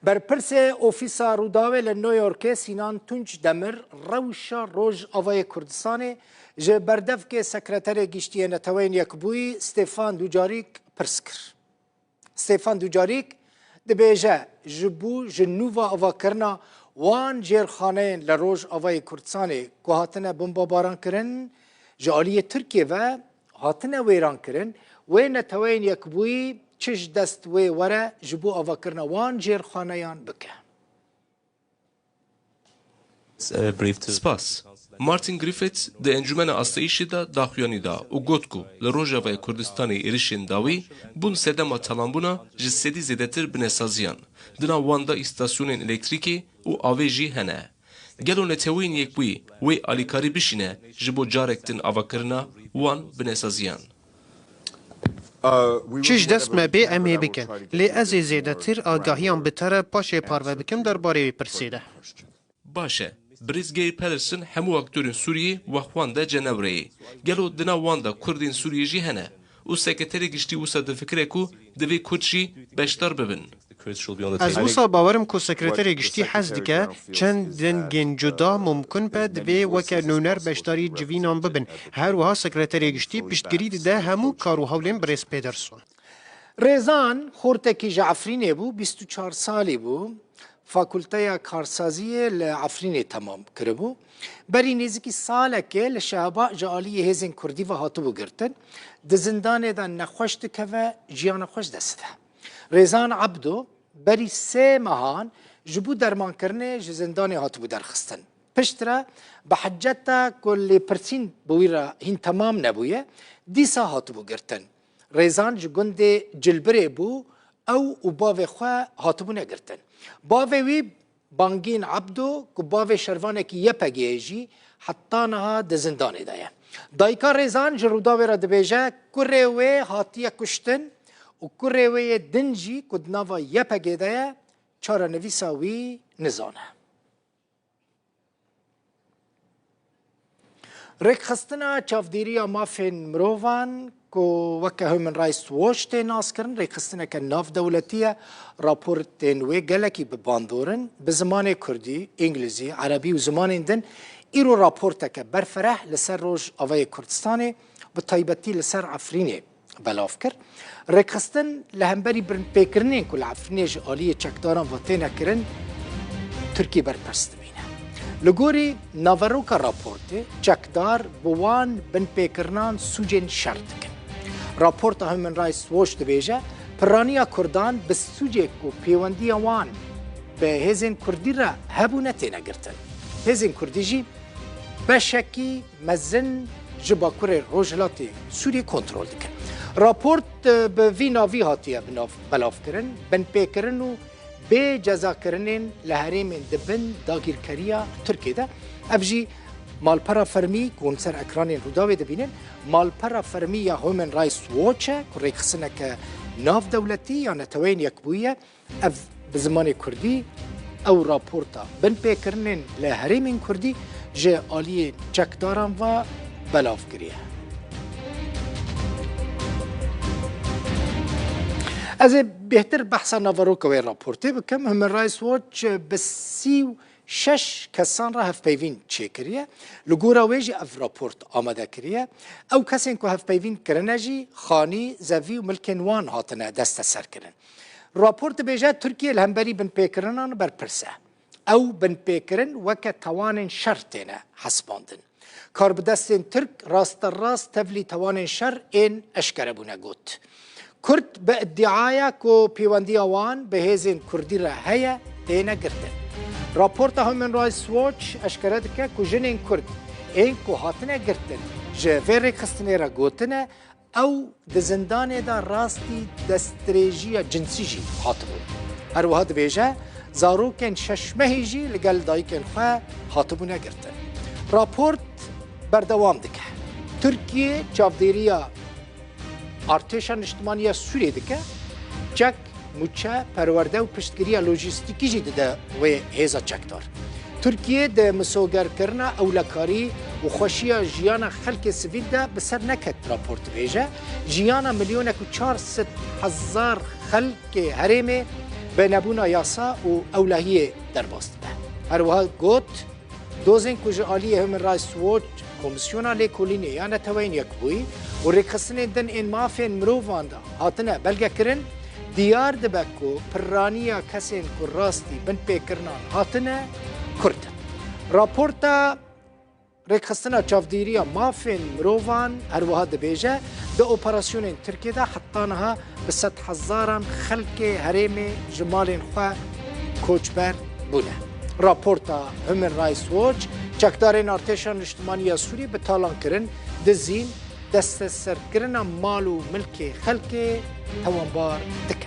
برپرس اوفیسا روداوی لنیویورک سینان تونج دمر روشا روژ آوای کردستان جه بردف که سکرتر گشتی نتوین یکبوی ستیفان دوجاریک پرسکر. ستیفان دوجاریک دبیجه جبو جنووا آوا کرنا وان جیرخانه لروژ آوای کردستان که هاتنه بمباباران کرن جالی ترکیه و هاتنه ویران کرن و نتوین یکبوی چش دست و وره جبو آوا کرنا وان جیرخانه یان بکه. سپاس. مارتین گریفیت د انجمن آسایشی دا داخویانی دا و گوت کو لروژاوای کردستان ایرشین داوی بون سدما تلامبونا جسدی زیدتر بنسازیان دنا واندا استاسیون الکتریکی و آویجی هنه. گلو نتوین یک بوی و آلیکاری بشینه جبو جارکتن آوا کرنا وان بنسازیان. چیش دست ما به امی بکن لی از زیده تر آگاهیان بتره پاشه پارو بکم درباره پرسیده. باشه. بریزگیر پلرسن همو اکتورین سوریه و خوانده جنوری. گلو دنا واندا کردین سوریه جی هنه. او سکرتری گشتی وسا دفکره کو دوی کردشی بشتر ببن. از وسا باورم کو سکرتری گشتی حز دکه چند دنگین جدا ممکن به دوی وکه نونر بشتاری جوینان ببن. هر وها سکرتری گشتی پشتگیری ده همو کارو هولین بریس پیدرسون. ریزان خورتکی جعفرینه بو 24 سالی بو. فاکولته کارسازی لعفرین تمام کربو بری نزدیکی ساله که لشعبا جالی هزین کردی و هاتو گرتن دزندان دا نخوشت که و جیان خوش دسته ریزان عبدو بری 3 ماهان جبو درمان کرنه جزندان هاتو درخستن پشتره به حجتا کل پرسین بویرا هین تمام نبویه دیسا هاتو گرتن ریزان جگند جلبره بو او باوی خواه هاتبو نگرتن. باوی وی بانگین عبدو که باوی شروانه که یه پگیجی حتی نها دزندانه دایه. دایکا ریزان جروداوی را دبیجه کره وی هاتیه کشتن و کره وی دنجی کدناوا یه پگی دایه چاره نویسا وی نزانه. ریک خستنا چافدیریا مافین مروان که وکه هومن رایس واش ناس کرن ریخستنه که ناف دولتیه راپورت تنوی گلکی بباندورن به زمان کردی، انگلیزی، عربی و زمان دن ایرو راپورت که برفره لسر روش آوای کردستانه به طایبتی لسر عفرینه بلاف کرد ریخستن لهمبری برن پیکرنین کل عفرینه جالی چکداران و تینه کرن ترکی برپرست لگوری ناوروکا راپورته چکدار بوان بن پیکرنان سوجن شرط کن. راپورت هومن رایس واش دبیجه پرانیا کردان به سوجه کو پیوندی وان به هزین کردی را هبو نتینا گرتن. هزین کردی جی بشکی مزن جبا کره روجلاتی سوری کنترل دکن. راپورت به وی ناوی هاتیه بلاف کرن بن پیکرن و به جزا کردن لحریم دبن داگیر کریا ترکیه ده افجی مالپرا فرمی کون سر اکران روداوی دبینن مالپرا فرمی یا هومن رایس واچه که ریخسنه که ناف دولتی یا نتوین یکبویه اف بزمان کردی او راپورتا بن پیکرنن لحریم کردی جه آلی چکداران و بلاف کریه از بهتر بحثا ناوروکا و راپورته بکم هومن رایس واچ به 36 کسان را هف پیوین چه کریه لگورا ویجی اف راپورت آمده کریه او کسین که هف پیوین کرنه جی خانی زوی و ملکن وان هاتنه دست سر کرن راپورت بیجه ترکیه الهمبری بن پیکرنان برپرسه او بن پیکرن وکه توان شرطینه حسباندن کار بدستین ترک راست تفلی توان شر این اشکره بونه گوت کرد به ادعای که پیوندی آوان به هزین کردی را هیا تینه گرده. راپورت هومن رایس واچ اشکره دکه که جنین کرد این که هاتنه گردن جوه ریخستنه را گوتنه او دزندانه دا راستی دستریجی جنسی جی هاتبون. هر وحد بیجه زاروکن ششمهی جی لگل دایکن خواه هاتبونه گردن. راپورت بردوام دکه. ترکیه چافدیریا ارتشان اجتماعی سوریه دکه چک موچه پرورده و پشتگیری لوجستیکی جی ده و هزا چکدار ترکیه ده مسوگر کرنا اولکاری و خوشی جیانا خلق سویل ده بسر نکت راپورت بیجه جیانا 1,400,000 خلق هرمه بنبونا یاسا و اولهیه درباست به. هر وها گوت دوزن کج آلیه هیومن رایتس واچ کمیسیونا لیکولینی یا نتوین یک بوی و ریکستن دن این مافین مروفان دا هاتنه بلگه کرن دیار دبکو پرانیا کسین که راستی بن پیکرنان هاتنه کردن. راپورتا ریکستنا چافدیریا مافین مروفان هر وها دبیجه ده اپراسیون ترکیه دا حتانها به 100,000 خلق هرم جمال خواه کوچبر بونه. راپورتا هیومن رایتس واچ چکدارین ارتشان اجتماعی سوری به تالان کرن دزین دست سرکرن مال و ملک خلق توانبار دکن.